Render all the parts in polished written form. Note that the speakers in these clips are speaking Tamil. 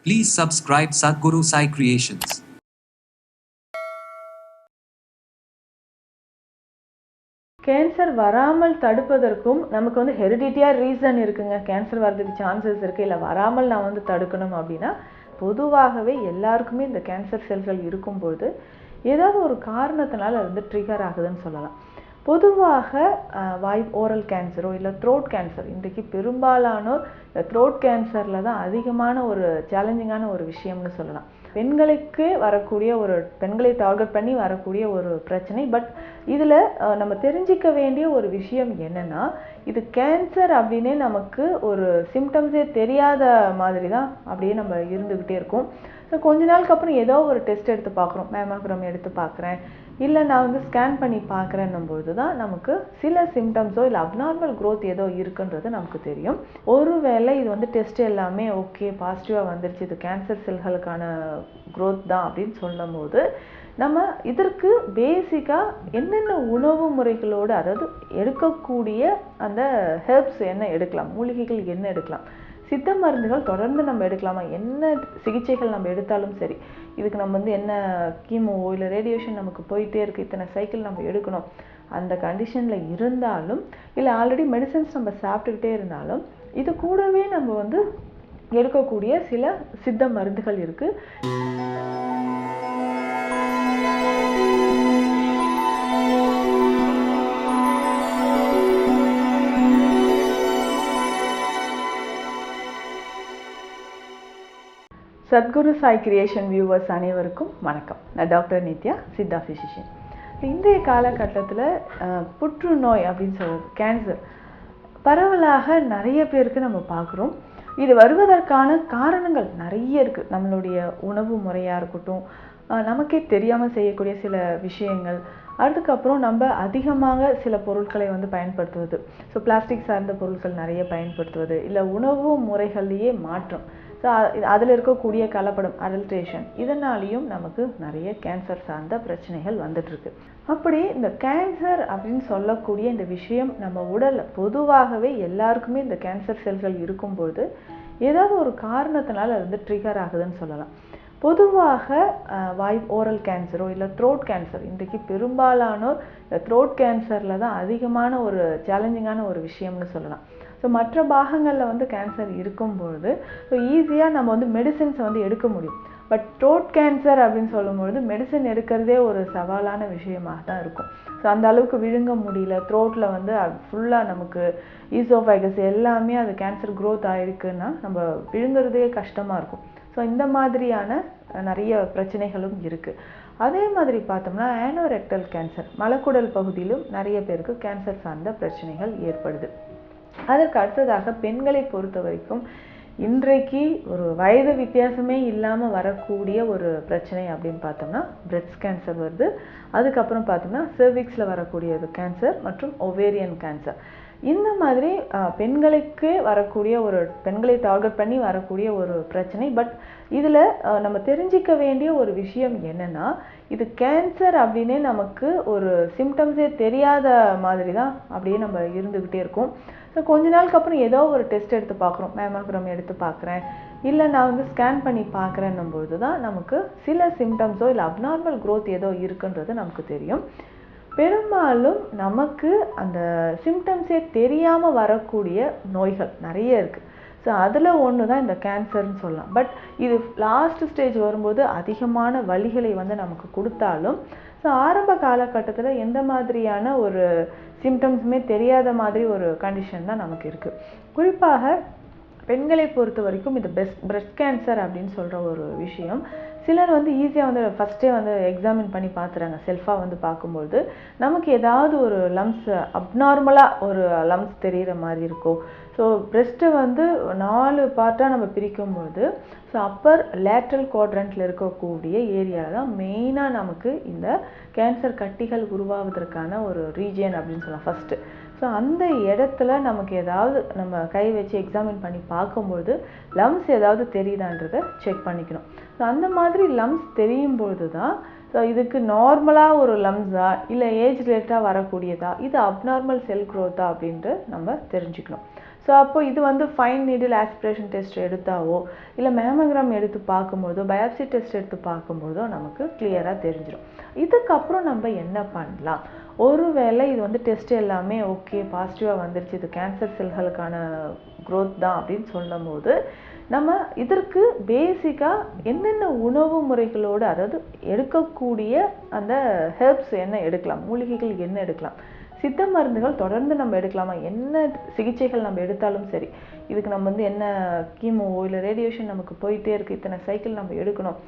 Please subscribe Sadhguru Sai Creations. Cancer வராமல் தடுப்பதற்கும் நமக்கு வந்து ஹெரிடிட்டியாக ரீசன் இருக்குங்க. கேன்சர் வர்றதுக்கு சான்சஸ் இருக்குது. இல்லை வராமல் நான் வந்து தடுக்கணும் அப்படின்னா பொதுவாகவே எல்லாருக்குமே இந்த கேன்சர் செல்கள் இருக்கும்போது ஏதாவது ஒரு காரணத்தினால அது வந்து ட்ரிகர் ஆகுதுன்னு சொல்லலாம். பொதுவாக ஓரல் கேன்சரோ இல்லை த்ரோட் கேன்சர், இன்றைக்கு பெரும்பாலானோர் த்ரோட் கேன்சரில் தான் அதிகமான ஒரு சேலஞ்சிங்கான ஒரு விஷயம்னு சொல்லலாம். பெண்களை டார்கெட் பண்ணி வரக்கூடிய ஒரு பிரச்சனை. பட் இதில் நம்ம தெரிஞ்சிக்க வேண்டிய ஒரு விஷயம் என்னென்னா, இது கேன்சர் அப்படின்னே நமக்கு ஒரு சிம்டம்ஸே தெரியாத மாதிரி தான் அப்படியே நம்ம இருந்துக்கிட்டே இருக்கோம். ஸோ கொஞ்ச நாளுக்கு அப்புறம் ஏதோ ஒரு டெஸ்ட் எடுத்து பார்க்குறோம், மேமோகிராம் எடுத்து பார்க்குறேன், இல்லை நான் வந்து ஸ்கேன் பண்ணி பார்க்குறேன்னும்போது தான் நமக்கு சில சிம்டம்ஸோ இல்லை அப்நார்மல் க்ரோத் ஏதோ இருக்குன்றது நமக்கு தெரியும். ஒருவேளை இது வந்து டெஸ்ட் எல்லாமே ஓகே பாசிட்டிவாக வந்துருச்சு, இது கேன்சர் செல்களுக்கான க்ரோத் தான் அப்படின்னு சொல்லும் போது நம்ம இதற்கு பேசிக்காக என்னென்ன உணவு முறைகளோடு, அதாவது எடுக்கக்கூடிய அந்த ஹெர்ப்ஸ் என்ன எடுக்கலாம், மூலிகைகள் என்ன எடுக்கலாம், சித்த மருந்துகள் தொடர்ந்து நம்ம எடுக்கலாமா, என்ன சிகிச்சைகள் நம்ம எடுத்தாலும் சரி, இதுக்கு நம்ம வந்து என்ன கீமோவோ இல்லை ரேடியேஷன் நமக்கு போயிட்டே இருக்குது, இத்தனை சைக்கிள் நம்ம எடுக்கணும், அந்த கண்டிஷனில் இருந்தாலும் இல்லை ஆல்ரெடி மெடிசன்ஸ் நம்ம சாப்பிட்டுக்கிட்டே இருந்தாலும் இது கூடவே நம்ம வந்து எடுக்கக்கூடிய சில சித்த மருந்துகள் இருக்குது. சத்குரு சாய் கிரியேஷன் வியூவர்ஸ் அனைவருக்கும் வணக்கம். நான் டாக்டர் நித்யா, சித்தா ஃபிசிஷியன். இன்றைய காலகட்டத்தில் புற்றுநோய் அப்படின்னு சொல்கிறது, கேன்சர் பரவலாக நிறைய பேருக்கு நம்ம பார்க்குறோம். இது வருவதற்கான காரணங்கள் நிறைய இருக்குது. நம்மளுடைய உணவு முறையாக இருக்கட்டும், நமக்கே தெரியாமல் செய்யக்கூடிய சில விஷயங்கள், அதுக்கப்புறம் நம்ம அதிகமாக சில பொருட்களை வந்து பயன்படுத்துவது, ஸோ பிளாஸ்டிக் சார்ந்த பொருட்கள் நிறைய பயன்படுத்துவது, இல்லை உணவு முறைகள்லேயே மாற்றம், ஸோ அதில் இருக்கக்கூடிய கலப்படம், அடல்ட்ரேஷன், இதனாலேயும் நமக்கு நிறைய கேன்சர் சார்ந்த பிரச்சனைகள் வந்துட்டுருக்கு. அப்படி இந்த கேன்சர் அப்படின்னு சொல்லக்கூடிய இந்த விஷயம் நம்ம உடலில் பொதுவாகவே எல்லாருக்குமே இந்த கேன்சர் செல்கள் இருக்கும்போது ஏதாவது ஒரு காரணத்தினால அது வந்து ட்ரிகர் ஆகுதுன்னு சொல்லலாம். பொதுவாக ஓரல் கேன்சரோ இல்லை த்ரோட் கேன்சர், இன்றைக்கு பெரும்பாலானோர் த்ரோட் கேன்சரில் தான் அதிகமான ஒரு சேலஞ்சிங்கான ஒரு விஷயம்னு சொல்லலாம். ஸோ மற்ற பாகங்களில் வந்து கேன்சர் இருக்கும்பொழுது ஸோ ஈஸியாக நம்ம வந்து மெடிசின்ஸை வந்து எடுக்க முடியும். பட் த்ரோட் கேன்சர் அப்படின்னு சொல்லும்பொழுது மெடிசன் எடுக்கிறதே ஒரு சவாலான விஷயமாக தான் இருக்கும். ஸோ அந்த அளவுக்கு விழுங்க முடியல, த்ரோட்டில் வந்து ஃபுல்லாக நமக்கு ஈசோஃபேகஸ் எல்லாமே அது கேன்சர் க்ரோத் ஆகிருக்குன்னா நம்ம விழுங்குறதே கஷ்டமாக இருக்கும். ஸோ இந்த மாதிரியான நிறைய பிரச்சனைகளும் இருக்குது. அதே மாதிரி பார்த்தோம்னா ஆனோரெக்டல் கேன்சர், மலக்குடல் பகுதியிலும் நிறைய பேருக்கு கேன்சர் சார்ந்த பிரச்சனைகள் ஏற்படுது. அதற்கு அடுத்ததாக பெண்களை பொறுத்த வரைக்கும் இன்றைக்கு ஒரு வயது வித்தியாசமே இல்லாமல் வரக்கூடிய ஒரு பிரச்சனை அப்படின்னு பார்த்தோம்னா பிரெஸ்ட் கேன்சர் வருது. அதுக்கப்புறம் பார்த்தோம்னா சர்விக்ஸில் வரக்கூடிய கேன்சர் மற்றும் ஒவேரியன் கேன்சர். இந்த மாதிரி பெண்களை டார்கெட் பண்ணி வரக்கூடிய ஒரு பிரச்சனை. பட் இதில் நம்ம தெரிஞ்சிக்க வேண்டிய ஒரு விஷயம் என்னென்னா, இது கேன்சர் அப்படின்னே நமக்கு ஒரு சிம்டம்ஸே தெரியாத மாதிரி தான் அப்படியே நம்ம இருந்துக்கிட்டே இருக்கோம். ஸோ கொஞ்ச நாளுக்கு அப்புறம் ஏதோ ஒரு டெஸ்ட் எடுத்து பார்க்குறோம், மேமோகிராம் எடுத்து பார்க்குறேன், இல்லை நான் வந்து ஸ்கேன் பண்ணி பார்க்குறேன்னும்போது தான் நமக்கு சில சிம்டம்ஸோ இல்லை அப்நார்மல் க்ரோத் ஏதோ இருக்குன்றது நமக்கு தெரியும். பெரும்பாலும் நமக்கு அந்த சிம்டம்ஸே தெரியாமல் வரக்கூடிய நோய்கள் நிறைய இருக்குது. ஸோ அதில் ஒன்று தான் இந்த கேன்சர்னு சொல்லலாம். பட் இது லாஸ்ட் ஸ்டேஜ் வரும்போது அதிகமான வலிகளை வந்து நமக்கு கொடுத்தாலும் ஸோ ஆரம்ப காலகட்டத்தில் எந்த மாதிரியான ஒரு சிம்டம்ஸுமே தெரியாத மாதிரி ஒரு கண்டிஷன் தான் நமக்கு இருக்குது. குறிப்பாக பெண்களை பொறுத்த வரைக்கும் இது பிரெஸ்ட் கேன்சர் அப்படின்னு சொல்கிற ஒரு விஷயம் சிலர் வந்து ஈஸியாக வந்து ஃபஸ்ட்டே வந்து எக்ஸாமின் பண்ணி பார்த்துறாங்க. செல்ஃபாக வந்து பார்க்கும்போது நமக்கு ஏதாவது ஒரு லம்ஸ், அப்நார்மலாக ஒரு லம்ஸ் தெரிகிற மாதிரி இருக்கும். ஸோ பிரெஸ்ட்டை வந்து 4 பார்ட்டாக நம்ம பிரிக்கும்போது ஸோ அப்பர் லேட்ரல் குவாட்ரண்ட்டில் இருக்கக்கூடிய ஏரியாவில் தான் மெயினாக நமக்கு இந்த கேன்சர் கட்டிகள் உருவாவதற்கான ஒரு ரீஜியன் அப்படின்னு சொல்லலாம் ஃபஸ்ட்டு. ஸோ அந்த இடத்துல நமக்கு ஏதாவது நம்ம கை வச்சு எக்ஸாமின் பண்ணி பார்க்கும்பொழுது லம்ஸ் ஏதாவது தெரியுதான்றதை செக் பண்ணிக்கணும். ஸோ அந்த மாதிரி லம்ஸ் தெரியும்பொழுது தான் ஸோ இதுக்கு நார்மலாக ஒரு லம்ஸா இல்லை ஏஜ் ரிலேட்டாக வரக்கூடியதா, இது அப்நார்மல் செல் க்ரோத்தா அப்படின்ட்டு நம்ம தெரிஞ்சுக்கணும். ஸோ அப்போ இது வந்து ஃபைன் நீடில் ஆஸ்பிரேஷன் டெஸ்ட் எடுத்தாவோ இல்லை மேமோகிராம் எடுத்து பார்க்கும்போதோ பயாப்சி டெஸ்ட் எடுத்து பார்க்கும்போதோ நமக்கு கிளியராக தெரிஞ்சிடும். இதுக்கப்புறம் நம்ம என்ன பண்ணலாம்? ஒருவேளை இது வந்து டெஸ்ட் எல்லாமே ஓகே பாசிட்டிவாக வந்துருச்சு, இது கேன்சர் செல்களுக்கான க்ரோத் தான் அப்படின்னு சொல்லும் போது நம்ம இதற்கு பேசிக்காக என்னென்ன உணவு முறைகளோடு, அதாவது எடுக்கக்கூடிய அந்த ஹெர்ப்ஸ் என்ன எடுக்கலாம், மூலிகைகள் என்ன எடுக்கலாம், சித்த மருந்துகள் தொடர்ந்து நம்ம எடுக்கலாமா, என்ன சிகிச்சைகள் நம்ம எடுத்தாலும் சரி, இதுக்கு நம்ம வந்து என்ன கீமோவோ இல்லை ரேடியேஷன் நமக்கு போயிட்டே இருக்குது, இத்தனை சைக்கிள் நம்ம எடுக்கணும்,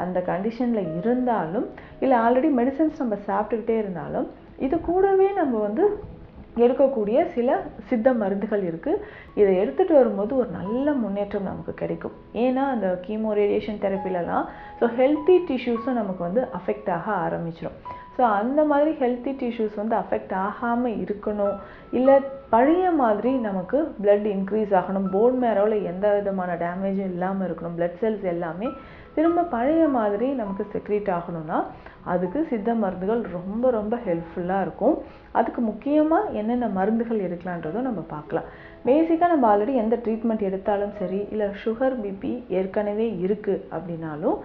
அந்த கண்டிஷனில் இருந்தாலும் இல்லை ஆல்ரெடி மெடிசன்ஸ் நம்ம சாப்பிட்டுக்கிட்டே இருந்தாலும் இது கூடவே நம்ம வந்து எடுக்கக்கூடிய சில சித்த மருந்துகள் இருக்குது. இதை எடுத்துகிட்டு வரும்போது ஒரு நல்ல முன்னேற்றம் நமக்கு கிடைக்கும். ஏன்னா அந்த கீமோ ரேடியேஷன் தெரப்பிலலாம் ஸோ ஹெல்த்தி டிஷ்யூஸும் நமக்கு வந்து அஃபெக்ட் ஆக ஆரம்பிச்சிடும். ஸோ அந்த மாதிரி ஹெல்த்தி டிஷ்யூஸ் வந்து அஃபெக்ட் ஆகாமல் இருக்கணும், இல்லை பழைய மாதிரி நமக்கு பிளட் இன்க்ரீஸ் ஆகணும், போன் மேரோவில் எந்த விதமான டேமேஜும் இல்லாமல் இருக்கணும், பிளட் செல்ஸ் எல்லாமே திரும்ப பழைய மாதிரி நமக்கு செக்ரீட் ஆகணும்னா அதுக்கு சித்த மருந்துகள் ரொம்ப ரொம்ப ஹெல்ப்ஃபுல்லாக இருக்கும். அதுக்கு முக்கியமாக என்னென்ன மருந்துகள் எடுக்கலான்றதும் நம்ம பார்க்கலாம். பேசிக்காக நம்ம ஆல்ரெடி எந்த ட்ரீட்மெண்ட் எடுத்தாலும் சரி, இல்லை சுகர் பிபி ஏற்கனவே இருக்குது அப்படின்னாலும்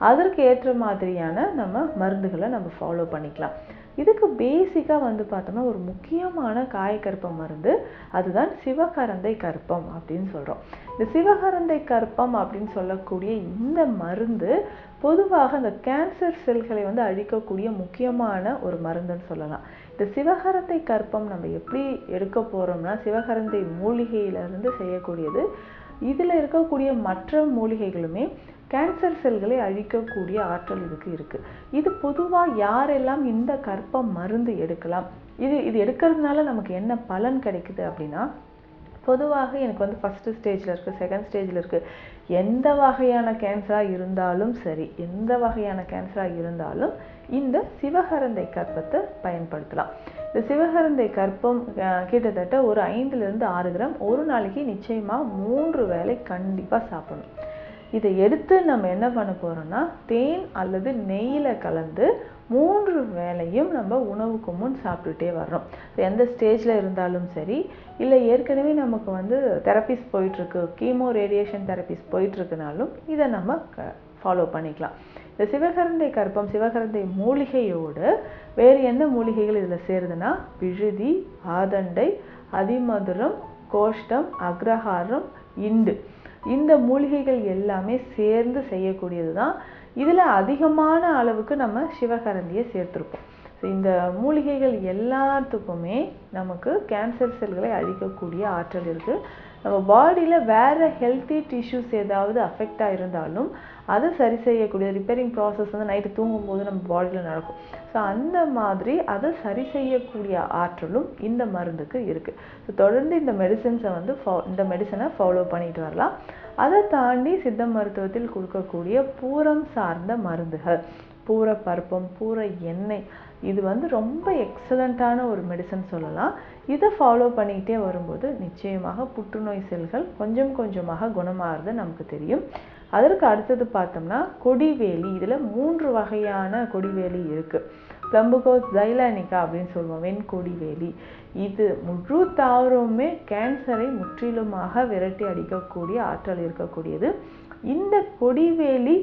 அதற்கு ஏற்ற மாதிரியான நம்ம மருந்துகளை நம்ம ஃபாலோ பண்ணிக்கலாம். இதுக்கு பேசிக்காக வந்து பார்த்தோம்னா ஒரு முக்கியமான காயக்கற்ப மருந்து, அதுதான் சிவகரந்தை கற்பம் அப்படின்னு சொல்கிறோம். இந்த சிவகரந்தை கற்பம் அப்படின்னு சொல்லக்கூடிய இந்த மருந்து பொதுவாக அந்த கேன்சர் செல்களை வந்து அழிக்கக்கூடிய முக்கியமான ஒரு மருந்துன்னு சொல்லலாம். இந்த சிவகரந்தை கற்பம் நம்ம எப்படி எடுக்க போகிறோம்னா சிவகரந்தை மூலிகையிலிருந்து செய்யக்கூடியது. இதில் இருக்கக்கூடிய மற்ற மூலிகைகளுமே கேன்சர் செல்களை அழிக்கக்கூடிய ஆற்றல் இதுக்கு இருக்குது. இது பொதுவாக யாரெல்லாம் இந்த கற்பம் மருந்து எடுக்கலாம், இது எடுக்கிறதுனால நமக்கு என்ன பலன் கிடைக்குது அப்படின்னா, பொதுவாக எனக்கு வந்து ஃபஸ்ட்டு ஸ்டேஜில் இருக்குது, செகண்ட் ஸ்டேஜில் இருக்குது, எந்த வகையான கேன்சராக இருந்தாலும் சரி, எந்த வகையான கேன்சராக இருந்தாலும் இந்த சிவகரந்தை கற்பத்தை பயன்படுத்தலாம். இந்த சிவகரந்தை கற்பம் கிட்டத்தட்ட ஒரு 5-6 கிராம் ஒரு நாளைக்கு நிச்சயமாக 3 வேளை கண்டிப்பாக சாப்பிடணும். இதை எடுத்து நம்ம என்ன பண்ண போகிறோம்னா தேன் அல்லது நெய்யில் கலந்து 3 வேளையும் நம்ம உணவுக்கு முன் சாப்பிட்டுட்டே வர்றோம். எந்த ஸ்டேஜில் இருந்தாலும் சரி, இல்லை ஏற்கனவே நமக்கு வந்து தெரப்பிஸ் போயிட்டுருக்கு, கீமோ ரேடியேஷன் தெரப்பிஸ் போயிட்டுருக்குனாலும் இதை நம்ம ஃபாலோ பண்ணிக்கலாம். இந்த சிவகரந்தை கற்பம் சிவகரந்தை மூலிகையோடு வேறு என்ன மூலிகைகள் இதில் சேருதுன்னா விழுதி, ஆதண்டை, அதிமதுரம், கோஷ்டம், அக்ரஹாரம், இண்டு, இந்த மூலிகைகள் எல்லாமே சேர்ந்து செய்யக்கூடியது தான். இதில் அதிகமான அளவுக்கு நம்ம சிவகரந்தியை சேர்த்துருப்போம். ஸோ இந்த மூலிகைகள் எல்லாத்துக்குமே நமக்கு கேன்சர் செல்களை அழிக்கக்கூடிய ஆற்றல் இருக்குது. நம்ம பாடியில் வேறு ஹெல்த்தி டிஷ்யூஸ் ஏதாவது அஃபெக்ட் ஆகிருந்தாலும் அதை சரி செய்யக்கூடிய ரிப்பேரிங் ப்ராசஸ் வந்து நைட்டு தூங்கும்போது நம்ம பாடியில் நடக்கும். ஸோ அந்த மாதிரி அதை சரி செய்யக்கூடிய ஆற்றலும் இந்த மருந்துக்கு இருக்குது. ஸோ தொடர்ந்து இந்த மெடிசன்ஸை வந்து இந்த மெடிசனை ஃபாலோ பண்ணிட்டு வரலாம். அதை தாண்டி சித்த மருத்துவத்தில் கொடுக்கக்கூடிய பூரம் சார்ந்த மருந்துகள், பூர பருப்பம், பூர எண்ணெய், இது வந்து ரொம்ப எக்ஸலண்ட்டான ஒரு மெடிசன் சொல்லலாம். இதை ஃபாலோ பண்ணிக்கிட்டே வரும்போது நிச்சயமாக புற்றுநோய் செல்கள் கொஞ்சம் கொஞ்சமாக குணமாகிறது நமக்கு தெரியும். அதற்கு அடுத்தது பார்த்தோம்னா கொடிவேலி. இதில் 3 வகையான கொடிவேலி இருக்குது. பிளம்புகோஸ் ஜைலானிகா அப்படின்னு சொல்லுவோம், வெண்கொடிவேலி. இது முழு தாவரமுமே கேன்சரை முற்றிலுமாக விரட்டி அடிக்கக்கூடிய ஆற்றல் இருக்கக்கூடியது. இந்த கொடிவேலி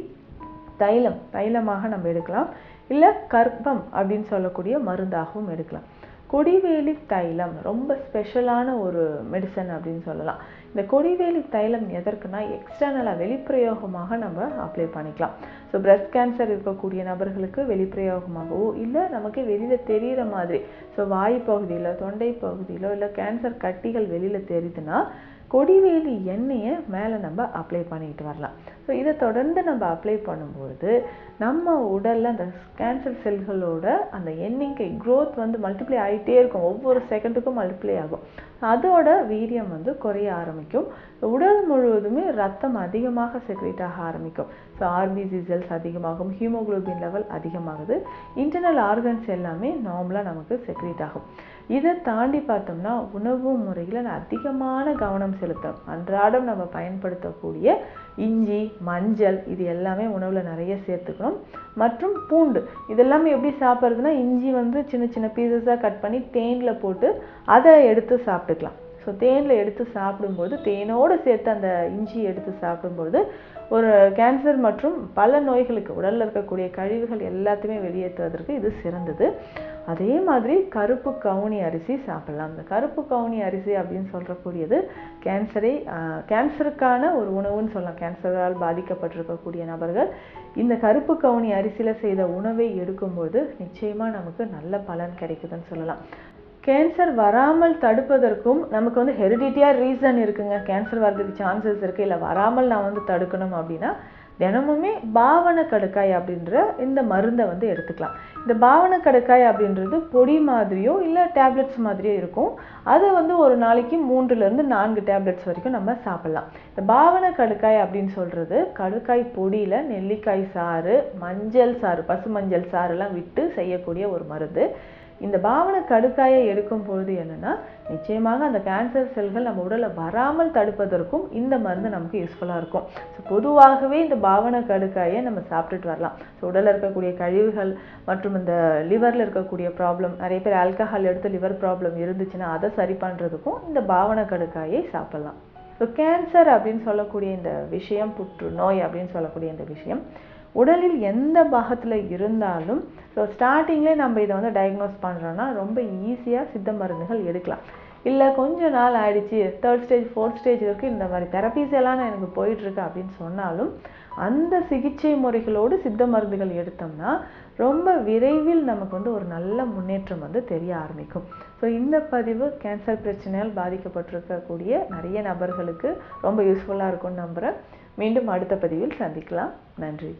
தைலமாக நம்ம எடுக்கலாம், இல்லை கற்பம் அப்படின்னு சொல்லக்கூடிய மருந்தாகவும் எடுக்கலாம். கொடிவேலி தைலம் ரொம்ப ஸ்பெஷலான ஒரு மெடிசன் அப்படின்னு சொல்லலாம். இந்த கொடிவேலி தைலம் எதற்குனா எக்ஸ்டர்னலாக வெளிப்பிரயோகமாக நம்ம அப்ளை பண்ணிக்கலாம். ஸோ பிரஸ்ட் கேன்சர் இருக்கக்கூடிய நபர்களுக்கு வெளிப்பிரயோகமாகவோ இல்லை நமக்கு வெளியில் தெரிகிற மாதிரி, ஸோ வாய் பகுதியில், தொண்டை பகுதியிலோ இல்லை கேன்சர் கட்டிகள் வெளியில் தெரியுதுன்னா கொடிவேலி எண்ணெயை மேலே நம்ம அப்ளை பண்ணிக்கிட்டு வரலாம். ஸோ இதை தொடர்ந்து நம்ம அப்ளை பண்ணும்பொழுது நம்ம உடலில் அந்த கேன்சர் செல்களோட அந்த எண்ணிக்கை க்ரோத் வந்து மல்டிப்ளை ஆகிட்டே இருக்கும், ஒவ்வொரு செகண்டுக்கும் மல்டிப்ளை ஆகும். அதோட வீரியம் வந்து குறைய ஆரம்பிக்கும். உடல் முழுவதுமே ரத்தம் அதிகமாக செக்ரேட் ஆக ஆரம்பிக்கும். ஸோ ஆர்பிசி செல்ஸ் அதிகமாகும், ஹீமோகுளோபின் லெவல் அதிகமாகுது, இன்டர்னல் ஆர்கன்ஸ் எல்லாமே நார்மலாக நமக்கு செக்ரேட் ஆகும். இதை தாண்டி பார்த்தோம்னா உணவு முறையில் அதிகமான கவனம் செலுத்தணும். அன்றாடம் நம்ம பயன்படுத்தக்கூடிய இஞ்சி, மஞ்சள், இது எல்லாமே உணவில் நிறைய சேர்த்துக்கணும். மற்றும் பூண்டு, இதெல்லாமே எப்படி சாப்பிட்றதுனா இஞ்சி வந்து சின்ன சின்ன பீசஸாக கட் பண்ணி தேனில் போட்டு அதை எடுத்து சாப்பிட்டுக்கலாம். ஸோ தேனில் எடுத்து சாப்பிடும்போது, தேனோடு சேர்த்து அந்த இஞ்சி எடுத்து சாப்பிடும்போது ஒரு கேன்சர் மற்றும் பல நோய்களுக்கு உடலில் இருக்கக்கூடிய கழிவுகள் எல்லாத்தையுமே வெளியேற்றுவதற்கு இது சிறந்தது. அதே மாதிரி கருப்பு கவுனி அரிசி சாப்பிடலாம். இந்த கருப்பு கவுனி அரிசி அப்படின்னு சொல்கிறக்கூடியது கேன்சருக்கான ஒரு உணவுன்னு சொல்லலாம். கேன்சரால் பாதிக்கப்பட்டிருக்கக்கூடிய நபர்கள் இந்த கருப்பு கவுனி அரிசியில் செய்த உணவை எடுக்கும்போது நிச்சயமாக நமக்கு நல்ல பலன் கிடைக்குதுன்னு சொல்லலாம். கேன்சர் வராமல் தடுப்பதற்கும் நமக்கு ஹெரிடிட்டியாக ரீசன் இருக்குங்க, கேன்சர் வர்றதுக்கு சான்சஸ் இருக்குது, இல்லை வராமல் நான் தடுக்கணும் அப்படின்னா தினமுமே பாவன கடுக்காய் அப்படின்ற இந்த மருந்தை எடுத்துக்கலாம். இந்த பாவன கடுக்காய் அப்படின்றது பொடி மாதிரியோ இல்லை டேப்லெட்ஸ் மாதிரியோ இருக்கும். அது ஒரு நாளைக்கு 3லேருந்து 4 டேப்லெட்ஸ் வரைக்கும் நம்ம சாப்பிடலாம். இந்த பாவன கடுக்காய் அப்படின்னு சொல்கிறது கடுக்காய் பொடியில் நெல்லிக்காய் சாறு, மஞ்சள் சாறு, பசு மஞ்சள் சாறுலாம் விட்டு செய்யக்கூடிய ஒரு மருந்து. இந்த பாவன கடுக்காயை எடுக்கும் பொழுது என்னென்னா நிச்சயமாக அந்த கேன்சர் செல்கள் நம்ம உடலில் வராமல் தடுப்பதற்கும் இந்த மருந்து நமக்கு யூஸ்ஃபுல்லாக இருக்கும். ஸோ பொதுவாகவே இந்த பாவன கடுக்காயை நம்ம சாப்பிட்டுட்டு வரலாம். ஸோ உடலில் இருக்கக்கூடிய கழிவுகள் மற்றும் இந்த லிவரில் இருக்கக்கூடிய ப்ராப்ளம், நிறைய பேர் ஆல்கஹால் எடுத்து லிவர் ப்ராப்ளம் இருந்துச்சுன்னா அதை சரி பண்ணுறதுக்கும் இந்த பாவன கடுக்காயை சாப்பிடலாம். ஸோ கேன்சர் அப்படின்னு சொல்லக்கூடிய இந்த விஷயம், புற்றுநோய் அப்படின்னு சொல்லக்கூடிய இந்த விஷயம் உடலில் எந்த பாகத்தில் இருந்தாலும் ஸோ ஸ்டார்டிங்லேயே நம்ம இதை டயக்னோஸ் பண்ணுறோன்னா ரொம்ப ஈஸியாக சித்த மருந்துகள் எடுக்கலாம். இல்லை கொஞ்ச நாள் ஆயிடுச்சு, 3rd ஸ்டேஜ் 4th ஸ்டேஜ் வரைக்கும் இந்த மாதிரி தெரப்பீஸ் எல்லாம் எனக்கு போயிட்டுருக்கு அப்படின்னு சொன்னாலும் அந்த சிகிச்சை முறைகளோடு சித்த மருந்துகள் எடுத்தோம்னா ரொம்ப விரைவில் நமக்கு ஒரு நல்ல முன்னேற்றம் தெரிய ஆரம்பிக்கும். ஸோ இந்த பதிவு கேன்சர் பிரச்சனையால் பாதிக்கப்பட்டிருக்கக்கூடிய நிறைய நபர்களுக்கு ரொம்ப யூஸ்ஃபுல்லாக இருக்கும்னு நம்புகிறேன். மீண்டும் அடுத்த பதிவில் சந்திக்கலாம். நன்றி.